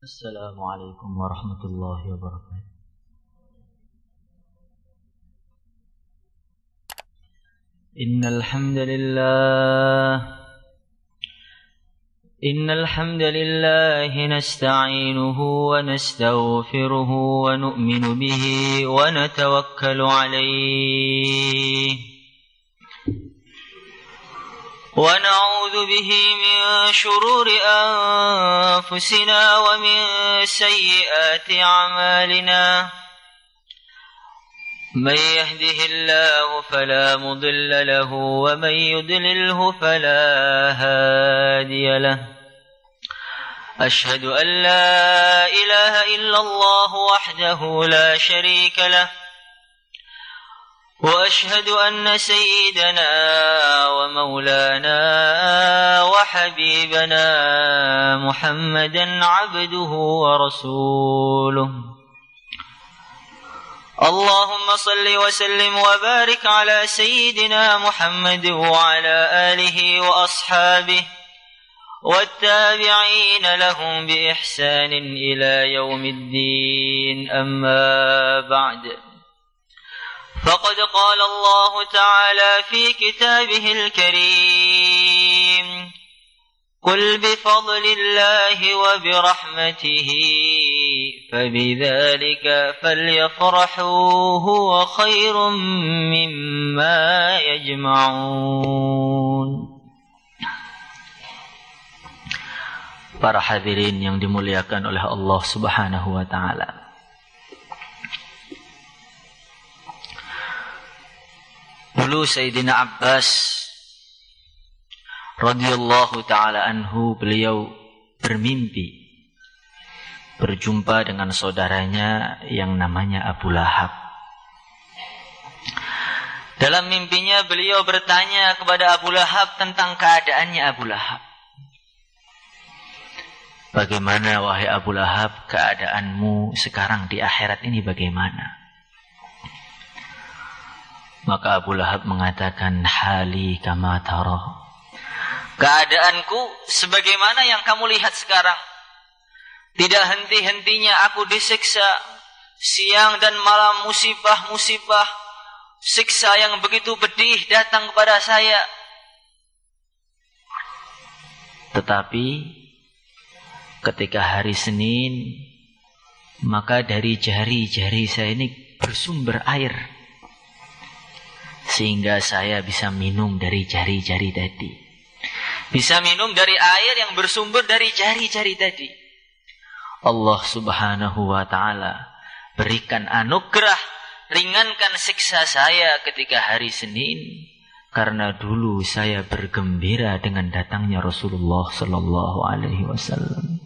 السلام عليكم ورحمة الله وبركاته. إن الحمد لله نستعينه ونستغفره ونؤمن به ونتوكل عليه ونعوذ به من شرور أنفسنا ومن سيئات أعمالنا من يهده الله فلا مضل له ومن يضلله فلا هادي له أشهد أن لا إله إلا الله وحده لا شريك له وأشهد أن سيدنا ومولانا وحبيبنا محمدا عبده ورسوله اللهم صل وسلم وبارك على سيدنا محمد وعلى آله وأصحابه والتابعين لهم بإحسان إلى يوم الدين أما بعد فقد قال الله تعالى في كتابه الكريم قل بفضل الله وبرحمته فبذلك فليفرحوا هو خير مما يجمعون. Para hadirin yang dimuliakan oleh Allah Subhanahu wa taala. Dulu Sayyidina Abbas radhiyallahu ta'ala anhu, beliau bermimpi berjumpa dengan saudaranya yang namanya Abu Lahab. Dalam mimpinya beliau bertanya kepada Abu Lahab tentang keadaannya Abu Lahab. Bagaimana wahai Abu Lahab, keadaanmu sekarang di akhirat ini bagaimana? Maka Abu Lahab mengatakan, hali kama tara. Keadaanku sebagaimana yang kamu lihat sekarang. Tidak henti-hentinya aku disiksa. Siang dan malam musibah-musibah. Siksa yang begitu pedih datang kepada saya. Tetapi ketika hari Senin, maka dari jari-jari saya ini bersumber air. Sehingga saya bisa minum dari jari-jari tadi. Bisa minum dari air yang bersumber dari jari-jari tadi. Allah Subhanahu wa ta'ala berikan anugerah, ringankan siksa saya ketika hari Senin. Karena dulu saya bergembira dengan datangnya Rasulullah sallallahu alaihi wasallam.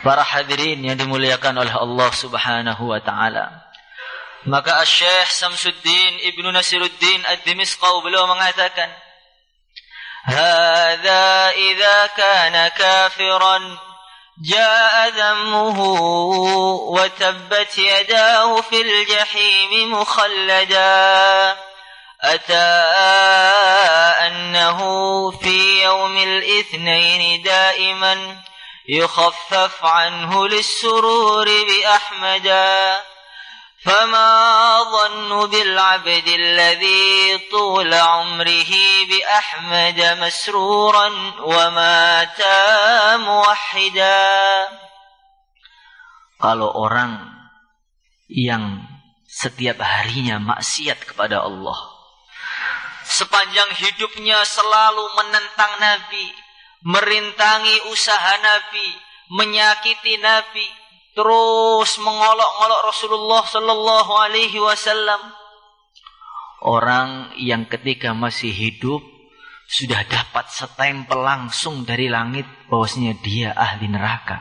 Para hadirin yang dimuliakan oleh Allah Subhanahu wa ta'ala. Maka Syekh Samsuddin Ibnu Nasiruddin Ad-Dimisqawi beliau mengatakan, هذا إذا كان كافرا جاء ذمه وتبت يداه في الجحيم مخلدا أتى أنه في يوم الاثنين دائما يخفف عنه للسرور بأحمدا فما ظن بالعبد الذي طول عمره بأحمد مسرورا ومات موحدا. Kalau orang yang setiap harinya maksiat kepada Allah, sepanjang hidupnya selalu menentang Nabi, merintangi usaha Nabi, menyakiti Nabi, terus mengolok-olok Rasulullah sallallahu alaihi wasallam. Orang yang ketika masih hidup sudah dapat setempel langsung dari langit bahwasanya dia ahli neraka.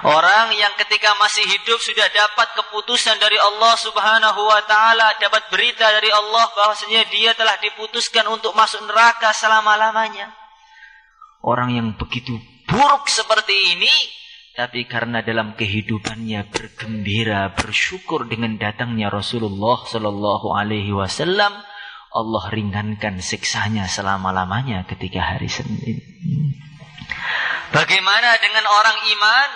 Orang yang ketika masih hidup sudah dapat keputusan dari Allah Subhanahu wa taala, dapat berita dari Allah bahwasanya dia telah diputuskan untuk masuk neraka selama-lamanya. Orang yang begitu buruk seperti ini, tapi karena dalam kehidupannya bergembira, bersyukur dengan datangnya Rasulullah sallallahu alaihi wasallam, Allah ringankan siksanya selama-lamanya ketika hari Senin. Bagaimana dengan orang iman?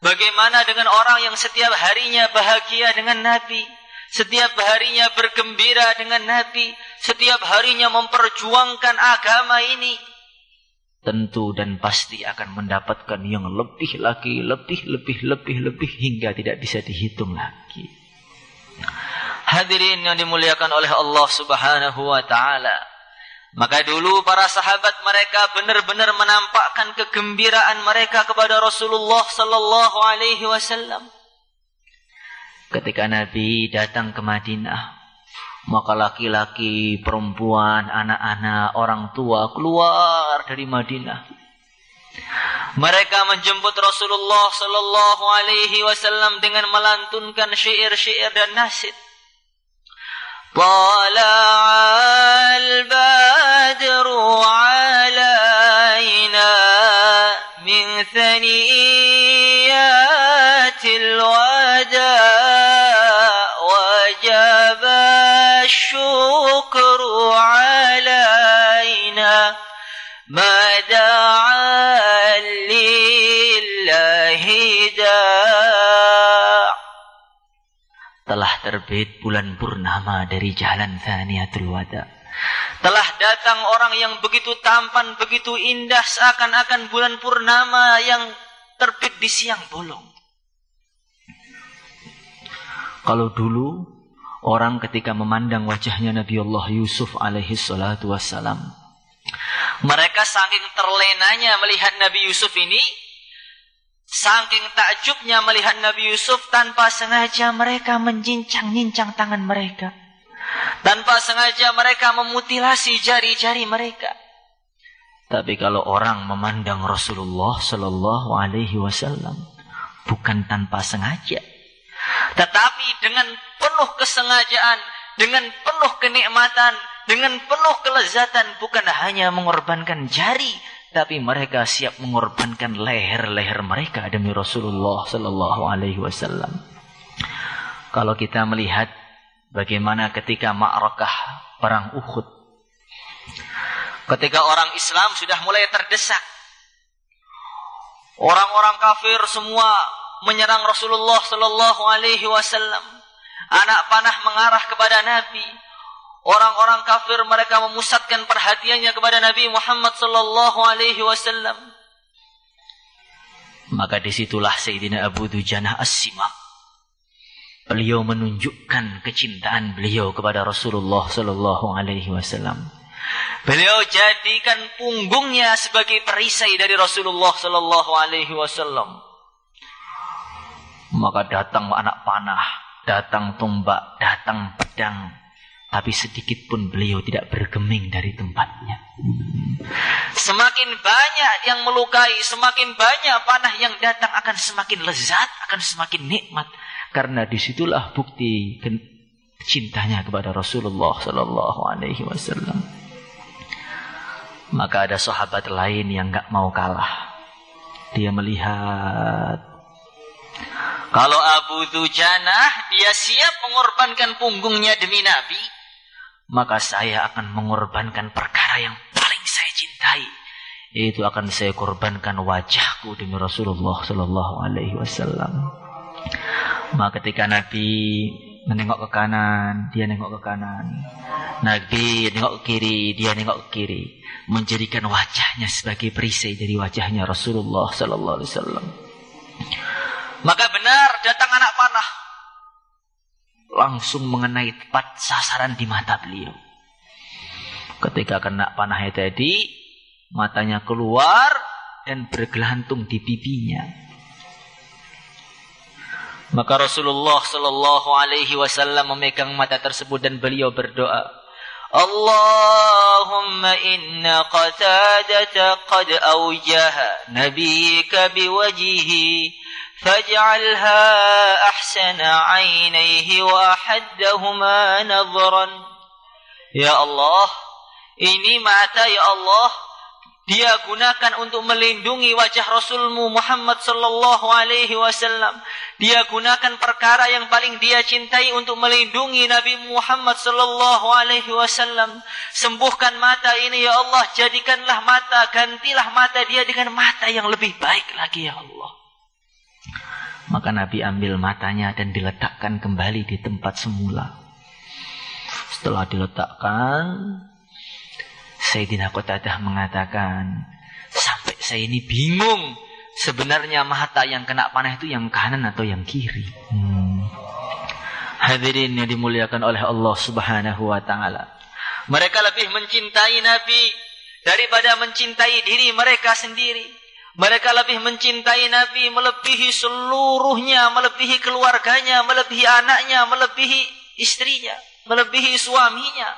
Bagaimana dengan orang yang setiap harinya bahagia dengan Nabi? Setiap harinya bergembira dengan Nabi? Setiap harinya memperjuangkan agama ini? Tentu dan pasti akan mendapatkan yang lebih lagi, lebih hingga tidak bisa dihitung lagi. Hadirin yang dimuliakan oleh Allah Subhanahu wa ta'ala. Maka dulu para sahabat mereka benar-benar menampakkan kegembiraan mereka kepada Rasulullah sallallahu alaihi wasallam. Ketika Nabi datang ke Madinah, maka laki-laki, perempuan, anak-anak, orang tua keluar dari Madinah. Mereka menjemput Rasulullah sallallahu alaihi wasallam dengan melantunkan syair-syair dan nasyid. Tala'al badru alaina min thaniyatil wada wajaba syukru alaina ma da'a lillahi da'. Telah terbit bulan purnama dari jalan Thaniyatul Wada. Telah datang orang yang begitu tampan, begitu indah, seakan-akan bulan purnama yang terbit di siang bolong. Kalau dulu orang ketika memandang wajahnya Nabi Allah Yusuf alaihi salatu wassalam, mereka saking terlenanya melihat Nabi Yusuf ini, saking takjubnya melihat Nabi Yusuf, tanpa sengaja mereka menjincang-jincang tangan mereka. Tanpa sengaja mereka memutilasi jari-jari mereka. Tapi kalau orang memandang Rasulullah sallallahu alaihi wasallam, bukan tanpa sengaja, tetapi dengan penuh kesengajaan, dengan penuh kenikmatan, dengan penuh kelezatan, bukan hanya mengorbankan jari, tapi mereka siap mengorbankan leher-leher mereka demi Rasulullah sallallahu alaihi wasallam. Kalau kita melihat bagaimana ketika ma'rakah perang Uhud, ketika orang Islam sudah mulai terdesak, orang-orang kafir semua menyerang Rasulullah sallallahu alaihi wasallam. Anak panah mengarah kepada Nabi. Orang-orang kafir mereka memusatkan perhatiannya kepada Nabi Muhammad sallallahu alaihi wasallam. Maka disitulah Sayyidina Abu Dujanah As-Simak, beliau menunjukkan kecintaan beliau kepada Rasulullah sallallahu alaihi wasallam. Beliau jadikan punggungnya sebagai perisai dari Rasulullah sallallahu alaihi wasallam. Maka datang anak panah, datang tombak, datang pedang, tapi sedikit pun beliau tidak bergeming dari tempatnya. Semakin banyak yang melukai, semakin banyak panah yang datang, akan semakin lezat, akan semakin nikmat. Karena disitulah bukti cintanya kepada Rasulullah sallallahu alaihi wasallam. Maka ada sahabat lain yang enggak mau kalah. Dia melihat kalau Abu Dujanah dia siap mengorbankan punggungnya demi Nabi, maka saya akan mengorbankan perkara yang paling saya cintai, yaitu akan saya korbankan wajahku demi Rasulullah sallallahu alaihi wasallam. Maka ketika Nabi menengok ke kanan, dia nengok ke kanan. Nabi nengok ke kiri, dia nengok ke kiri, menjadikan wajahnya sebagai perisai dari wajahnya Rasulullah sallallahu alaihi wasallam. Maka benar datang anak panah, langsung mengenai tepat sasaran di mata beliau. Ketika kena panahnya tadi, matanya keluar dan bergelantung di pipinya. Maka Rasulullah sallallahu alaihi wasallam memegang mata tersebut dan beliau berdoa, Allahumma inna Qatadata qad awjaha nabiyyika biwajhihi faj'alha ahsana 'ainaihi wa haddahuma nadhran. Ya Allah, ini mata ya Allah dia gunakan untuk melindungi wajah Rasulmu Muhammad sallallahu alaihi wasallam. Dia gunakan perkara yang paling dia cintai untuk melindungi Nabi Muhammad sallallahu alaihi wasallam. Sembuhkan mata ini ya Allah, jadikanlah mata, gantilah mata dia dengan mata yang lebih baik lagi ya Allah. Maka Nabi ambil matanya dan diletakkan kembali di tempat semula. Setelah diletakkan, Sayyidina Qatadah mengatakan, sampai saya ini bingung sebenarnya mata yang kena panah itu yang kanan atau yang kiri. Hadirin yang dimuliakan oleh Allah Subhanahu wa taala. Mereka lebih mencintai Nabi daripada mencintai diri mereka sendiri. Mereka lebih mencintai Nabi melebihi seluruhnya, melebihi keluarganya, melebihi anaknya, melebihi istrinya, melebihi suaminya.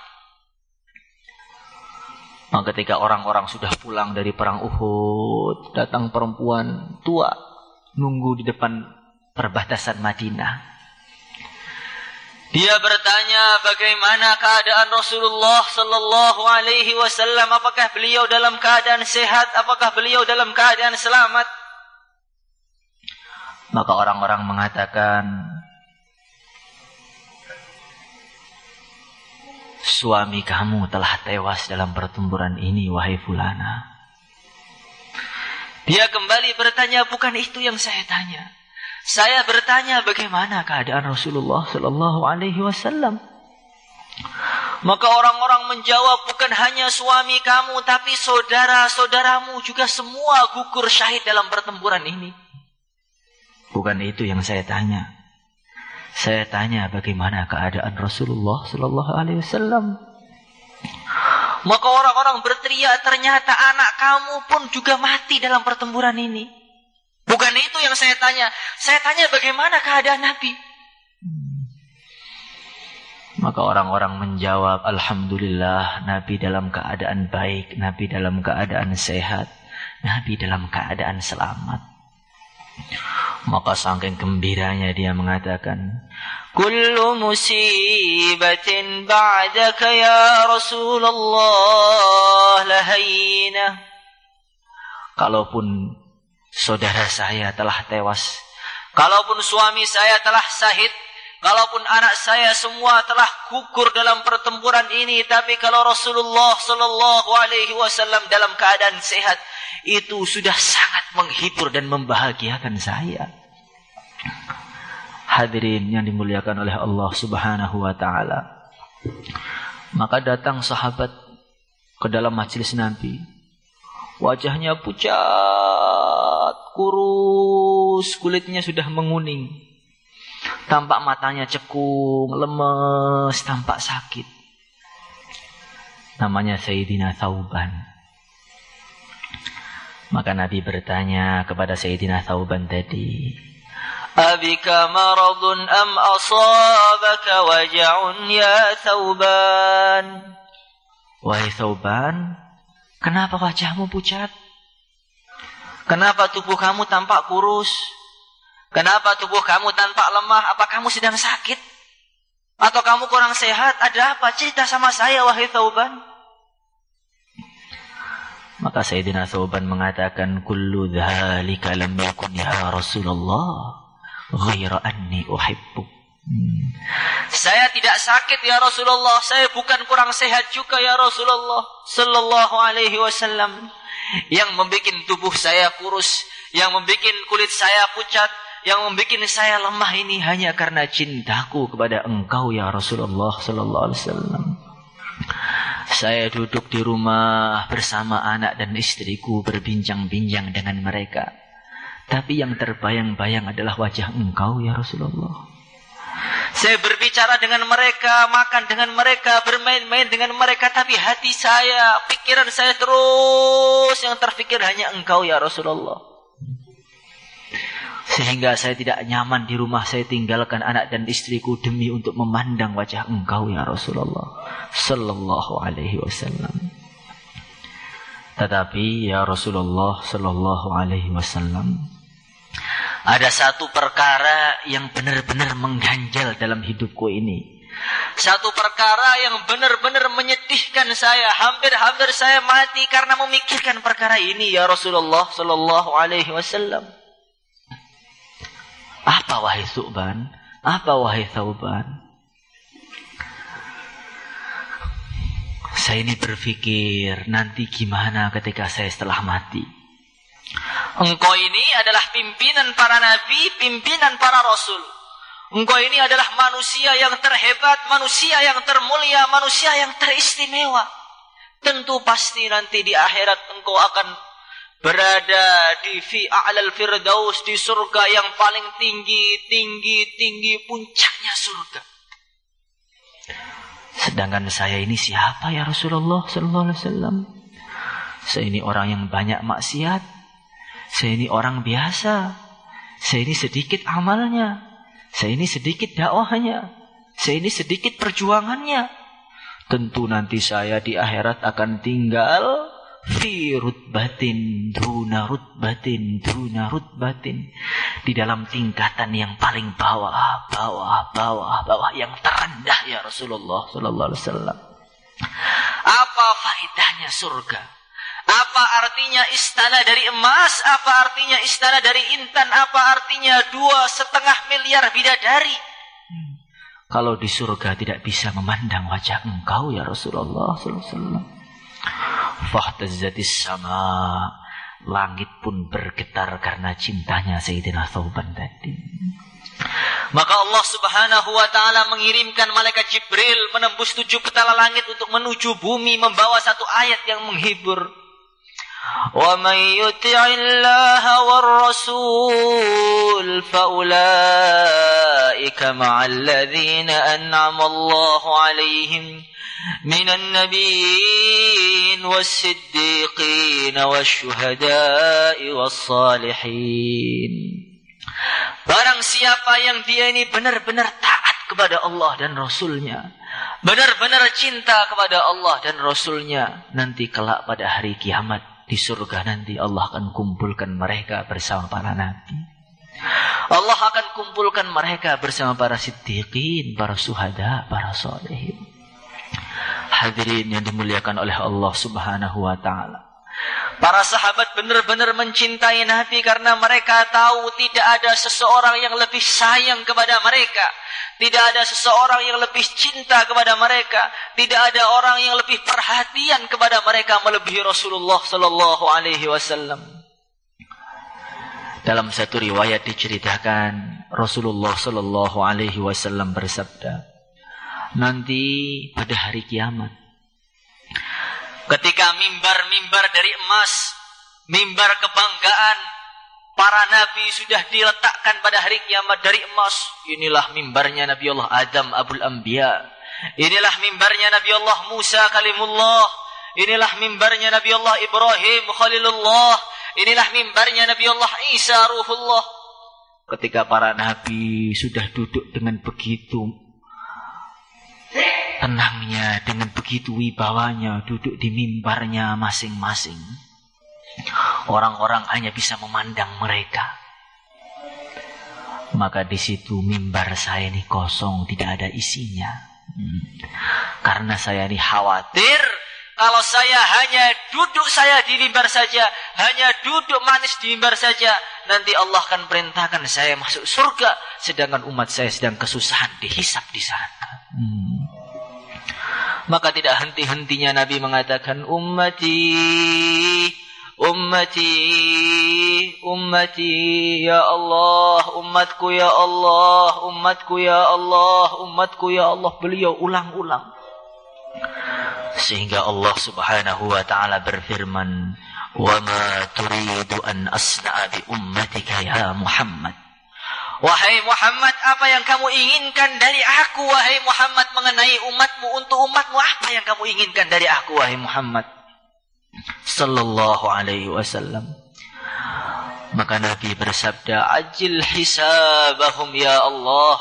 Maka ketika orang-orang sudah pulang dari perang Uhud, datang perempuan tua nunggu di depan perbatasan Madinah. Dia bertanya bagaimana keadaan Rasulullah sallallahu alaihi wasallam, apakah beliau dalam keadaan sehat, apakah beliau dalam keadaan selamat? Maka orang-orang mengatakan, suami kamu telah tewas dalam pertempuran ini, wahai fulana. Dia kembali bertanya, bukan itu yang saya tanya. Saya bertanya bagaimana keadaan Rasulullah sallallahu alaihi wasallam. Maka orang-orang menjawab, bukan hanya suami kamu, tapi saudara-saudaramu juga semua gugur syahid dalam pertempuran ini. Bukan itu yang saya tanya. Saya tanya bagaimana keadaan Rasulullah sallallahu alaihi wasallam. Maka orang-orang berteriak, ternyata anak kamu pun juga mati dalam pertempuran ini. Bukan itu yang saya tanya. Saya tanya bagaimana keadaan Nabi. Maka orang-orang menjawab, alhamdulillah, Nabi dalam keadaan baik, Nabi dalam keadaan sehat, Nabi dalam keadaan selamat. Maka saking gembiranya dia mengatakan, kullu musibatin ba'daka ya Rasulullah lahayyinah. Kalaupun saudara saya telah tewas, kalaupun suami saya telah syahid, kalaupun anak saya semua telah gugur dalam pertempuran ini, tapi kalau Rasulullah sallallahu alaihi wasallam dalam keadaan sehat, itu sudah sangat menghibur dan membahagiakan saya. Hadirin yang dimuliakan oleh Allah Subhanahu wa taala. Maka datang sahabat ke dalam majelis Nabi. Wajahnya pucat, kurus, kulitnya sudah menguning. Tampak matanya cekung, lemes, tampak sakit. Namanya Sayyidina Thauban. Maka Nabi bertanya kepada Sayyidina Thauban tadi, abika maradun am asabaka waja'un ya Thauban. Wahai Thauban, kenapa wajahmu pucat? Kenapa tubuh kamu tampak kurus? Kenapa tubuh kamu tampak lemah? Apa kamu sedang sakit? Atau kamu kurang sehat? Ada apa? Cerita sama saya wahai Thauban. Maka Sayyidina Thauban mengatakan, kullu dzalika lam yakun ya Rasulullah ghaira anni uhibbu. Saya tidak sakit ya Rasulullah, saya bukan kurang sehat juga ya Rasulullah sallallahu alaihi wasallam. Yang membuat tubuh saya kurus, yang membuat kulit saya pucat, yang membuat saya lemah ini hanya karena cintaku kepada engkau ya Rasulullah sallallahu alaihi wasallam. Saya duduk di rumah bersama anak dan istriku, berbincang-bincang dengan mereka. Tapi yang terbayang-bayang adalah wajah engkau ya Rasulullah. Saya berbicara dengan mereka, makan dengan mereka, bermain-main dengan mereka. Tapi hati saya, pikiran saya terus yang terfikir hanya engkau ya Rasulullah. Sehingga saya tidak nyaman di rumah, saya tinggalkan anak dan istriku demi untuk memandang wajah engkau ya Rasulullah sallallahu alaihi wasallam. Tetapi ya Rasulullah sallallahu alaihi wasallam, ada satu perkara yang benar-benar mengganjal dalam hidupku ini. Satu perkara yang benar-benar menyedihkan saya. Hampir-hampir saya mati karena memikirkan perkara ini ya Rasulullah sallallahu alaihi wasallam. Apa wahai Thuban? Apa wahai Thauban? Saya ini berpikir nanti gimana ketika saya setelah mati. Engkau ini adalah pimpinan para nabi, pimpinan para rasul. Engkau ini adalah manusia yang terhebat, manusia yang termulia, manusia yang teristimewa. Tentu pasti nanti di akhirat engkau akan berada di a'lal firdaus, di surga yang paling tinggi, puncaknya surga. Sedangkan saya ini siapa ya Rasulullah sallallahu alaihi wasallam? Saya ini orang yang banyak maksiat. Saya ini orang biasa. Saya ini sedikit amalnya. Saya ini sedikit dakwahnya. Saya ini sedikit perjuangannya. Tentu nanti saya di akhirat akan tinggal fi rutbatin duna rutbatin, di dalam tingkatan yang paling bawah yang terendah ya Rasulullah sallallahu alaihi wasallam. Apa faedahnya surga? Apa artinya istana dari emas? Apa artinya istana dari intan? Apa artinya 2,5 miliar bidadari? Kalau di surga tidak bisa memandang wajah engkau ya Rasulullah sallallahu alaihi wasallam. Fahtazzatis sama, langit pun bergetar karena cintanya Sayyidina Thauban tadi. Maka Allah Subhanahu wa taala mengirimkan malaikat Jibril menembus 7 petala langit untuk menuju bumi membawa satu ayat yang menghibur. Wa may yuti'illaha war-rasul fa ulaika ma'al ladzina an'ama Allahu 'alaihim minan nabiyyin was-siddiqin wasyuhada'i was-salihin. Barang siapa yang dia ini benar-benar taat kepada Allah dan Rasulnya, benar-benar cinta kepada Allah dan Rasulnya, nanti kelak pada hari kiamat di surga nanti Allah akan kumpulkan mereka bersama para nabi. Allah akan kumpulkan mereka bersama para siddiqin, para syuhada, para sholihin. Hadirin yang dimuliakan oleh Allah Subhanahu wa taala. Para sahabat benar-benar mencintai Nabi karena mereka tahu tidak ada seseorang yang lebih sayang kepada mereka. Tidak ada seseorang yang lebih cinta kepada mereka. Tidak ada orang yang lebih perhatian kepada mereka melebihi Rasulullah sallallahu alaihi wasallam. Dalam satu riwayat diceritakan Rasulullah sallallahu alaihi wasallam bersabda, nanti pada hari kiamat, ketika mimbar-mimbar dari emas, mimbar kebanggaan para nabi sudah diletakkan pada hari kiamat dari emas. Inilah mimbarnya Nabi Allah Adam Abul Anbiya. Inilah mimbarnya Nabi Allah Musa Kalimullah. Inilah mimbarnya Nabi Allah Ibrahim Khalilullah. Inilah mimbarnya Nabi Allah Isa Ruhullah. Ketika para nabi sudah duduk dengan begitu tenangnya, dengan begitu wibawanya, duduk di mimbarnya masing-masing, orang-orang hanya bisa memandang mereka. Maka di situ mimbar saya ini kosong, tidak ada isinya. Karena saya ini khawatir kalau saya hanya duduk saya di mimbar saja, hanya duduk manis di mimbar saja, nanti Allah akan perintahkan saya masuk surga, sedangkan umat saya sedang kesusahan dihisab di sana. Maka tidak henti-hentinya Nabi mengatakan, ummati, ummati, ummati, ya Allah, umatku ya Allah, umatku ya Allah, umatku ya Allah. Beliau ulang-ulang. Sehingga Allah Subhanahu wa ta'ala berfirman, wa ma turidu an asna'a bi ummatika ya Muhammad. Wahai Muhammad, apa yang kamu inginkan dari aku, wahai Muhammad, mengenai umatmu, untuk umatmu, apa yang kamu inginkan dari aku, wahai Muhammad sallallahu alaihi wasallam. Maka Nabi bersabda, ajil hisabahum ya Allah,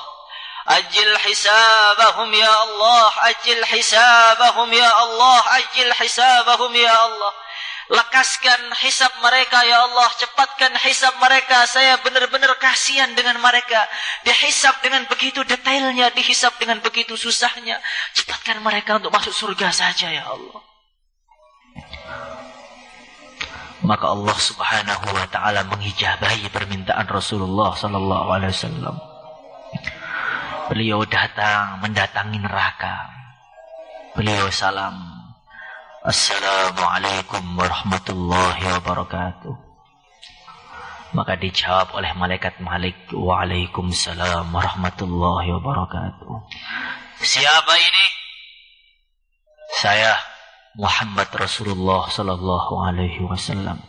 ajil hisabahum ya Allah, ajil hisabahum ya Allah, ajil hisabahum ya Allah. Lekaskan hisab mereka ya Allah, cepatkan hisab mereka. Saya benar-benar kasihan dengan mereka. Dihisab dengan begitu detailnya, dihisab dengan begitu susahnya. Cepatkan mereka untuk masuk surga saja ya Allah. Maka Allah Subhanahu wa taala mengijabahi permintaan Rasulullah sallallahu alaihi wasallam. Beliau datang mendatangi neraka. Beliau salam, Assalamualaikum warahmatullahi wabarakatuh. Maka dijawab oleh malaikat Malik, Waalaikumsalam warahmatullahi wabarakatuh. Siapa ini? Saya Muhammad Rasulullah sallallahu alaihi wasallam.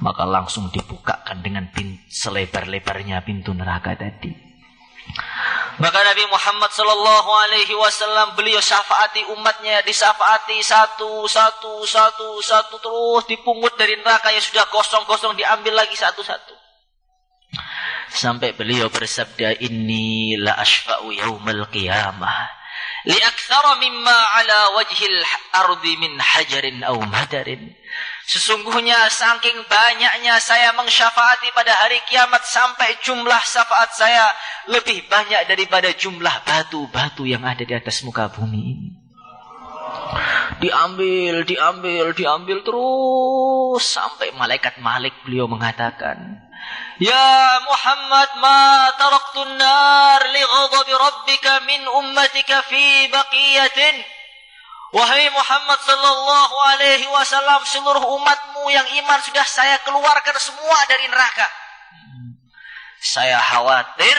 Maka langsung dibukakan dengan selebar-lebarnya pintu neraka tadi. Maka Nabi Muhammad sallallahu alaihi wasallam beliau syafaati umatnya, disyafaati satu terus dipungut dari neraka yang sudah kosong diambil lagi satu-satu. Sampai beliau bersabda, inni la ashfa'u yaumal qiyamah li aktsara mimma ala wajhil ardi min hajarin aw madarin. Sesungguhnya saking banyaknya saya mensyafaati pada hari kiamat sampai jumlah syafaat saya lebih banyak daripada jumlah batu-batu yang ada di atas muka bumi ini. Diambil terus sampai malaikat Malik beliau mengatakan, Ya Muhammad, ma taraktun nar li ghadabi rabbika min ummatika fi baqiyatin. Wahai Muhammad sallallahu alaihi wasallam, seluruh umatmu yang iman sudah saya keluarkan semua dari neraka. Saya khawatir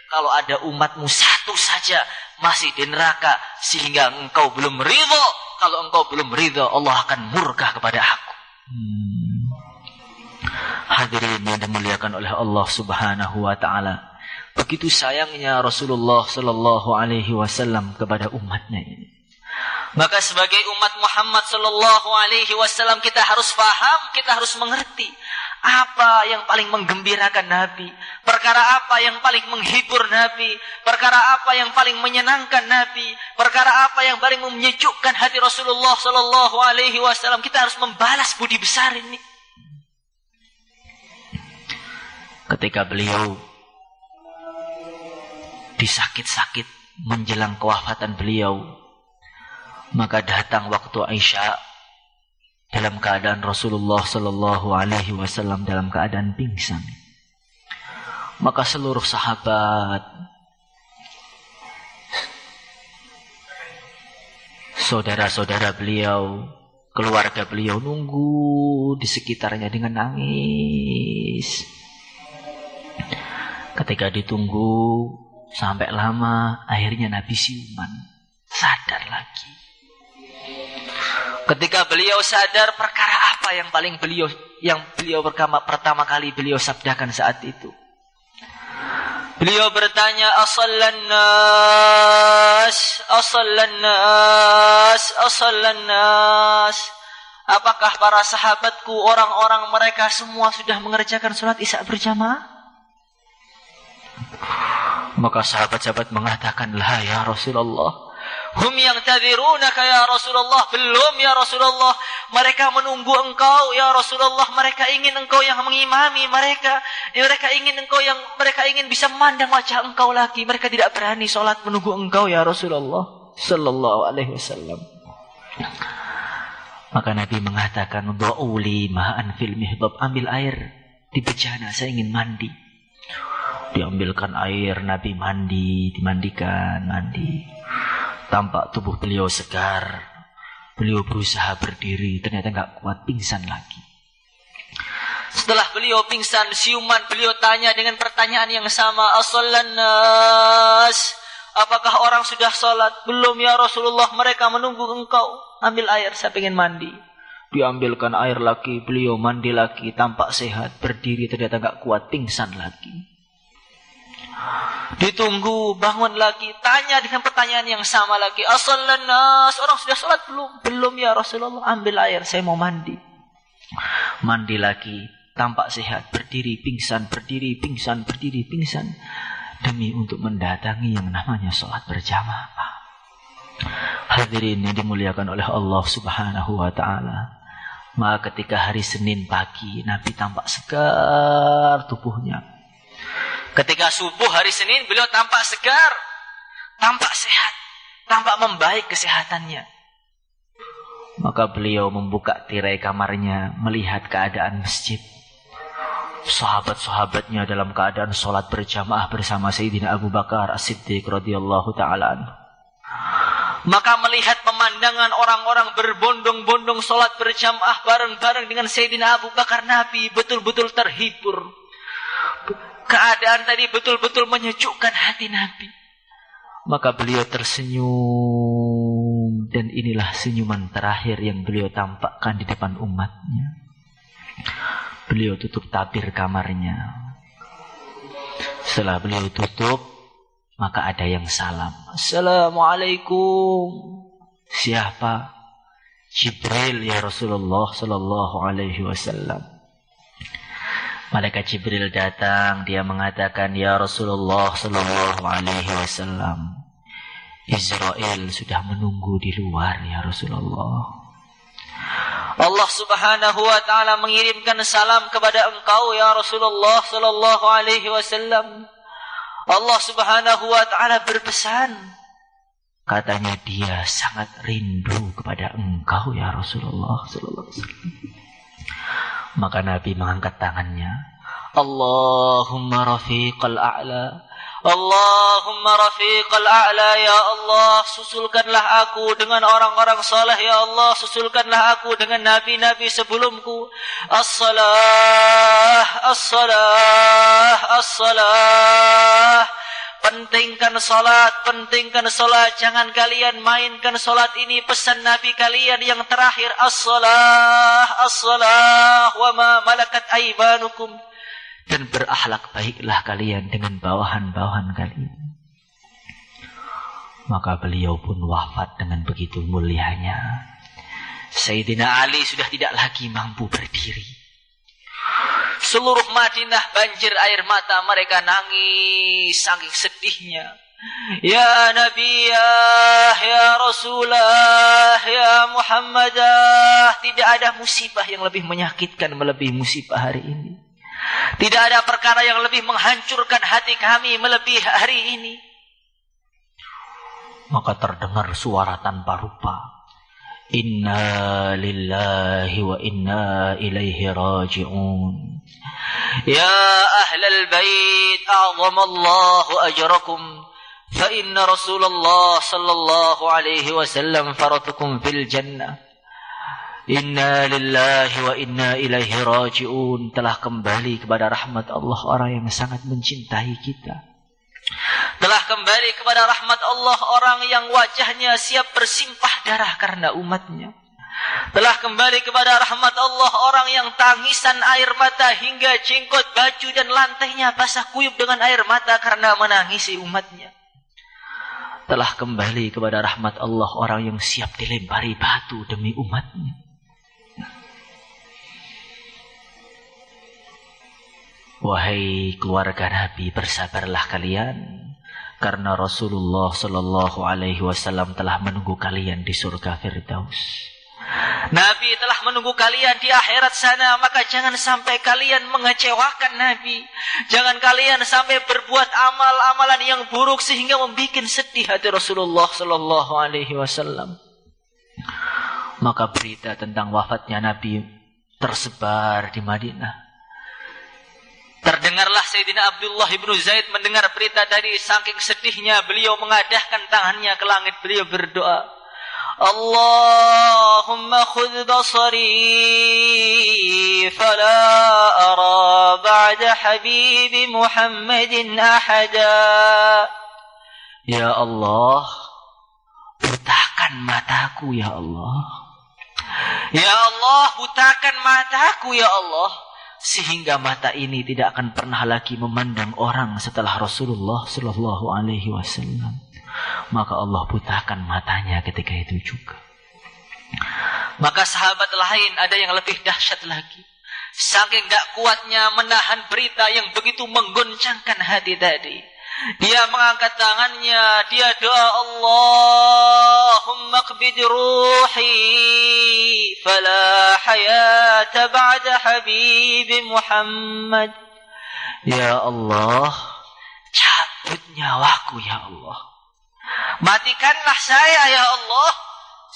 kalau ada umatmu satu saja masih di neraka sehingga engkau belum ridho. Kalau engkau belum ridho, Allah akan murka kepada aku. Hadirin yang dimuliakan oleh Allah Subhanahu wa taala. Begitu sayangnya Rasulullah sallallahu alaihi wasallam kepada umatnya ini. Maka sebagai umat Muhammad sallallahu alaihi wasallam kita harus paham, kita harus mengerti apa yang paling menggembirakan Nabi, perkara apa yang paling menghibur Nabi, perkara apa yang paling menyenangkan Nabi, perkara apa yang paling menyejukkan hati Rasulullah sallallahu alaihi wasallam. Kita harus membalas budi besar ini. Ketika beliau disakit-sakit menjelang kewafatan beliau, maka datang waktu Aisyah dalam keadaan Rasulullah sallallahu alaihi wasallam dalam keadaan pingsan. Maka seluruh sahabat, saudara-saudara beliau, keluarga beliau nunggu di sekitarnya dengan nangis. Ketika ditunggu sampai lama, akhirnya Nabi siuman, sadar lagi. Ketika beliau sadar, perkara apa yang beliau pertama kali beliau sabdakan saat itu? Beliau bertanya, asallan nas. Apakah para sahabatku, orang-orang mereka semua sudah mengerjakan salat Isya berjamaah? Maka sahabat-sahabat mengatakan, la ya Rasulullah. Hum yang tadhirunaka ya Rasulullah. Belum ya Rasulullah. Mereka menunggu engkau ya Rasulullah. Mereka ingin engkau yang mengimami mereka. Mereka ingin bisa memandang wajah engkau lagi. Mereka tidak berani sholat menunggu engkau ya Rasulullah sallallahu alaihi wasallam. Maka Nabi mengatakan, Du'uli ma'an fil mihdab. Ambil air di bejana, saya ingin mandi. Diambilkan air, Nabi mandi, dimandikan, mandi. Tampak tubuh beliau segar. Beliau berusaha berdiri, ternyata enggak kuat, pingsan lagi. Setelah beliau pingsan, siuman beliau tanya dengan pertanyaan yang sama, asallan nas. Apakah orang sudah sholat? Belum ya Rasulullah, mereka menunggu engkau. Ambil air, saya ingin mandi. Diambilkan air lagi, beliau mandi lagi, tampak sehat, berdiri, ternyata enggak kuat, pingsan lagi. Ditunggu, bangun lagi, tanya dengan pertanyaan yang sama lagi, asallan nas, orang sudah sholat belum? Belum ya Rasulullah, ambil air, saya mau mandi. Mandi lagi, tampak sehat, berdiri, pingsan, berdiri, pingsan, berdiri, pingsan. Demi untuk mendatangi yang namanya sholat berjamaah. Hadirin yang dimuliakan oleh Allah Subhanahu wa ta'ala. Maka ketika hari Senin pagi, Nabi tampak segar tubuhnya. Ketika subuh hari Senin, beliau tampak segar, tampak sehat, tampak membaik kesehatannya. Maka beliau membuka tirai kamarnya, melihat keadaan masjid. Sahabat-sahabatnya dalam keadaan sholat berjamaah bersama Sayyidina Abu Bakar As-Siddiq radhiyallahu ta'ala anhu. Maka melihat pemandangan orang-orang berbondong-bondong sholat berjamaah bareng-bareng dengan Sayyidina Abu Bakar, Nabi betul-betul terhibur. Keadaan tadi betul-betul menyejukkan hati Nabi. Maka beliau tersenyum, dan inilah senyuman terakhir yang beliau tampakkan di depan umatnya. Beliau tutup tabir kamarnya. Setelah beliau tutup, maka ada yang salam. Assalamualaikum. Siapa? Jibril ya Rasulullah sallallahu alaihi wasallam. Malaikat Jibril datang, dia mengatakan, ya Rasulullah sallallahu alaihi wasallam, Israel sudah menunggu di luar ya Rasulullah. Allah Subhanahu wa taala mengirimkan salam kepada engkau ya Rasulullah sallallahu alaihi wasallam. Allah Subhanahu wa taala berpesan, katanya dia sangat rindu kepada engkau ya Rasulullah sallallahu alaihi wasallam. Maka Nabi mengangkat tangannya, Allahumma rafiqal a'la, Allahumma rafiqal a'la, ya Allah, susulkanlah aku dengan orang-orang saleh, ya Allah, susulkanlah aku dengan nabi-nabi sebelumku. As-salah, as-salah, as-salah. Pentingkan salat, jangan kalian mainkan salat ini. Pesan Nabi kalian yang terakhir, as-salah, as-salah, wa ma malakat aymanukum. Dan berakhlak baiklah kalian dengan bawahan-bawahan kalian. Maka beliau pun wafat dengan begitu mulianya. Sayyidina Ali sudah tidak lagi mampu berdiri. Seluruh Madinah banjir air mata, mereka nangis saking sedihnya. Ya Nabi, ya Rasulullah, ya Muhammadah, tidak ada musibah yang lebih menyakitkan melebihi musibah hari ini. Tidak ada perkara yang lebih menghancurkan hati kami melebihi hari ini. Maka terdengar suara tanpa rupa. Inna lillahi wa inna ilaihi raji'un. Ya ahlal bait, a'zamallahu ajrakum. Fa inna Rasulullah sallallahu alaihi wasallam faratukum fil jannah. Inna lillahi wa inna ilaihi raji'un. Telah kembali kepada rahmat Allah orang yang sangat mencintai kita. Telah kembali kepada rahmat Allah orang yang wajahnya siap bersimpah darah karena umatnya. Telah kembali kepada rahmat Allah orang yang tangisan air mata hingga jenggot, baju dan lantainya basah kuyup dengan air mata karena menangisi umatnya. Telah kembali kepada rahmat Allah orang yang siap dilempari batu demi umatnya. Wahai keluarga Nabi, bersabarlah kalian, karena Rasulullah sallallahu alaihi wasallam telah menunggu kalian di surga Firdaus. Nabi telah menunggu kalian di akhirat sana, maka jangan sampai kalian mengecewakan Nabi. Jangan kalian sampai berbuat amal-amalan yang buruk sehingga membuat sedih hati Rasulullah sallallahu alaihi wasallam. Maka berita tentang wafatnya Nabi tersebar di Madinah. Terdengarlah Sayyidina Abdullah ibn Zaid mendengar berita tadi, saking sedihnya beliau mengadahkan tangannya ke langit, beliau berdoa, Allahumma khudh basari fala ara ba'da habibi Muhammadin ahada. Ya Allah, butakan mataku ya Allah. Ya Allah, butakan mataku ya Allah, sehingga mata ini tidak akan pernah lagi memandang orang setelah Rasulullah sallallahu alaihi wasallam. Maka Allah butakan matanya ketika itu juga. Maka sahabat lain ada yang lebih dahsyat lagi. Saking tak kuatnya menahan berita yang begitu menggoncangkan hati tadi, Dia mengangkat tangannya, dia doa, Allahumma qbid ruhi fala hayata ba'da habibi Muhammad. Ya Allah, cabut nyawaku ya Allah. Matikanlah saya ya Allah,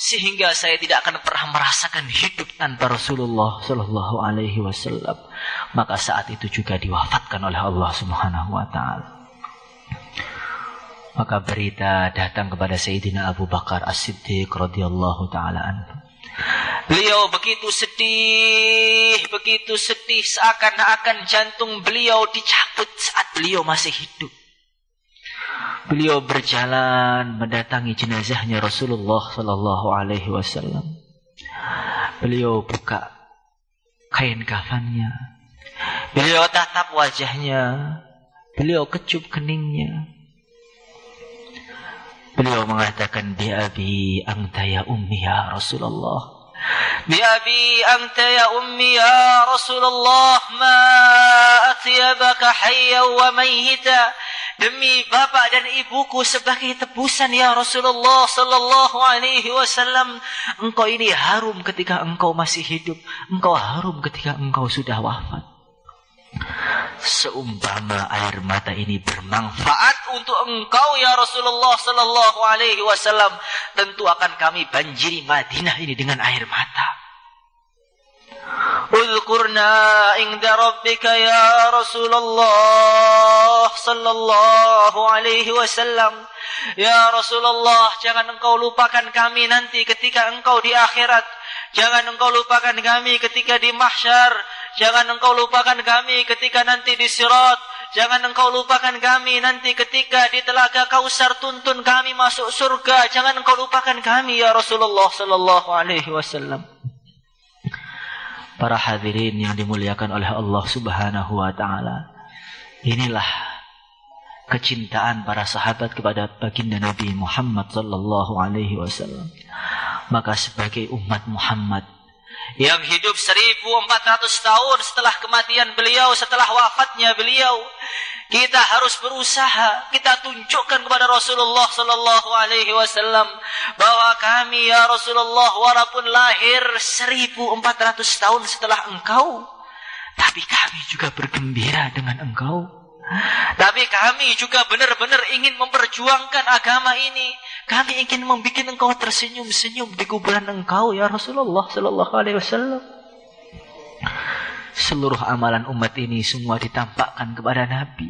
sehingga saya tidak akan pernah merasakan hidup tanpa Rasulullah sallallahu alaihi wasallam. Maka saat itu juga diwafatkan oleh Allah Subhanahu wa taala. Maka berita datang kepada Sayyidina Abu Bakar As-Siddiq radhiyallahu taala anhu. Beliau begitu sedih, seakan-akan jantung beliau dicabut saat beliau masih hidup. Beliau berjalan mendatangi jenazahnya Rasulullah sallallahu alaihi wasallam. Beliau buka kain kafannya. Beliau tatap wajahnya. Beliau kecup keningnya. Beliau mengatakan, bi abi anta ya ummi ya Rasulullah. Bi abi anta ya ummi ya Rasulullah, ma atyabaka hayya wa mayyita. Demi bapak dan ibuku sebagai tebusan ya Rasulullah sallallahu alaihi wasallam, engkau ini harum ketika engkau masih hidup, engkau harum ketika engkau sudah wafat. Seumpama air mata ini bermanfaat untuk engkau ya Rasulullah sallallahu alaihi wasallam, tentu akan kami banjiri Madinah ini dengan air mata. Udhkurna inda rabbika ya Rasulullah sallallahu alaihi wasallam. Ya Rasulullah, jangan engkau lupakan kami nanti ketika engkau di akhirat. Jangan engkau lupakan kami ketika di mahsyar. Jangan engkau lupakan kami ketika nanti di sirat. Jangan engkau lupakan kami nanti ketika di telaga Kausar tuntun kami masuk surga. Jangan engkau lupakan kami ya Rasulullah sallallahu alaihi wasallam. Para hadirin yang dimuliakan oleh Allah Subhanahu wa taala. Inilah kecintaan para sahabat kepada baginda Nabi Muhammad sallallahu alaihi wasallam. Maka sebagai umat Muhammad yang hidup 1400 tahun setelah kematian beliau, setelah wafatnya beliau, kita harus berusaha, kita tunjukkan kepada Rasulullah sallallahu alaihi wasallam bahwa kami ya Rasulullah walaupun lahir 1400 tahun setelah engkau, tapi kami juga bergembira dengan engkau. Tapi kami juga benar-benar ingin memperjuangkan agama ini. Kami ingin membuat engkau tersenyum-senyum di kuburan engkau ya Rasulullah sallallahu alaihi wasallam. Seluruh amalan umat ini semua ditampakkan kepada Nabi.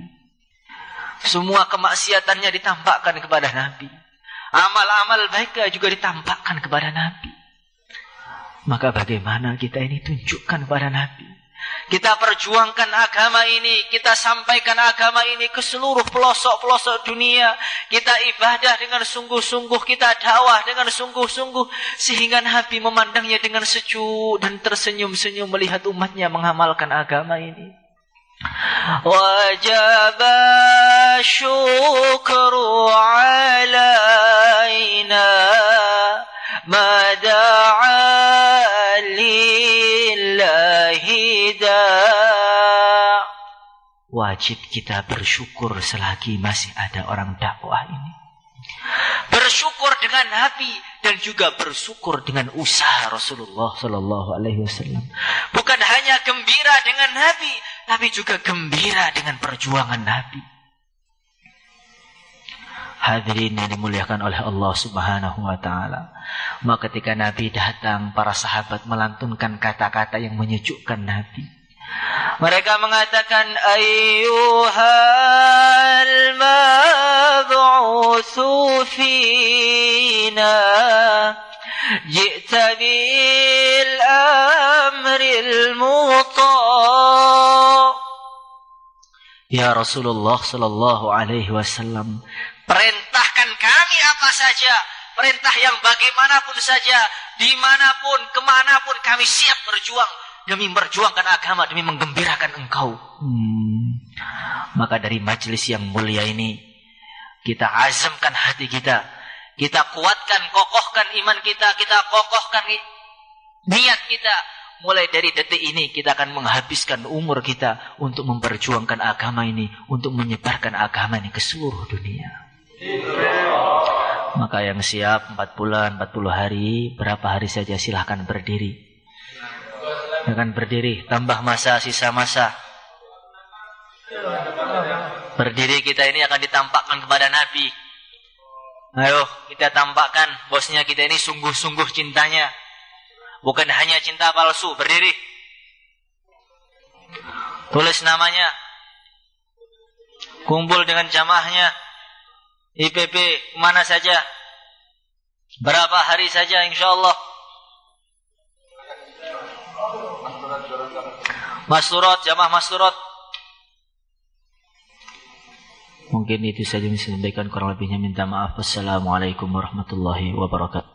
Semua kemaksiatannya ditampakkan kepada Nabi. Amal-amal baiknya juga ditampakkan kepada Nabi. Maka bagaimana kita ini tunjukkan kepada Nabi? Kita perjuangkan agama ini, kita sampaikan agama ini ke seluruh pelosok-pelosok dunia. Kita ibadah dengan sungguh-sungguh, kita dakwah dengan sungguh-sungguh, sehingga Nabi memandangnya dengan sejuk dan tersenyum-senyum melihat umatnya mengamalkan agama ini. Wajaba syukru alaina mada'a lillahi da'. Wajib kita bersyukur selagi masih ada orang dakwah ini. Bersyukur dengan Nabi dan juga bersyukur dengan usaha Rasulullah sallallahu alaihi wasallam. Bukan hanya gembira dengan Nabi, tapi juga gembira dengan perjuangan Nabi. Hadirin yang dimuliakan oleh Allah Subhanahu wa taala. Maka ketika Nabi datang, para sahabat melantunkan kata-kata yang menyejukkan Nabi. Mereka mengatakan, ayyuhal mab'utsu fina ji'ta bil amril muta'. Ya Rasulullah sallallahu alaihi wasallam, perintahkan kami apa saja, perintah yang bagaimanapun saja, dimanapun, kemanapun kami siap berjuang demi memperjuangkan agama, demi menggembirakan engkau. Maka dari majelis yang mulia ini, kita azamkan hati kita, kita kuatkan, kokohkan iman kita, kita kokohkan niat kita mulai dari detik ini kita akan menghabiskan umur kita untuk memperjuangkan agama ini, untuk menyebarkan agama ini ke seluruh dunia. Maka yang siap 4 bulan, 40 hari, berapa hari saja silahkan berdiri. Akan berdiri, tambah masa, sisa masa. Berdiri kita ini akan ditampakkan kepada Nabi. Ayo kita tampakkan bosnya kita ini sungguh-sungguh cintanya. Bukan hanya cinta palsu. Berdiri. Tulis namanya. Kumpul dengan jamaahnya. IPP mana saja. Berapa hari saja insyaAllah. Masturat, jamaah masturat. Mungkin itu saja yang saya sampaikan, kurang lebihnya minta maaf. Wassalamualaikum warahmatullahi wabarakatuh.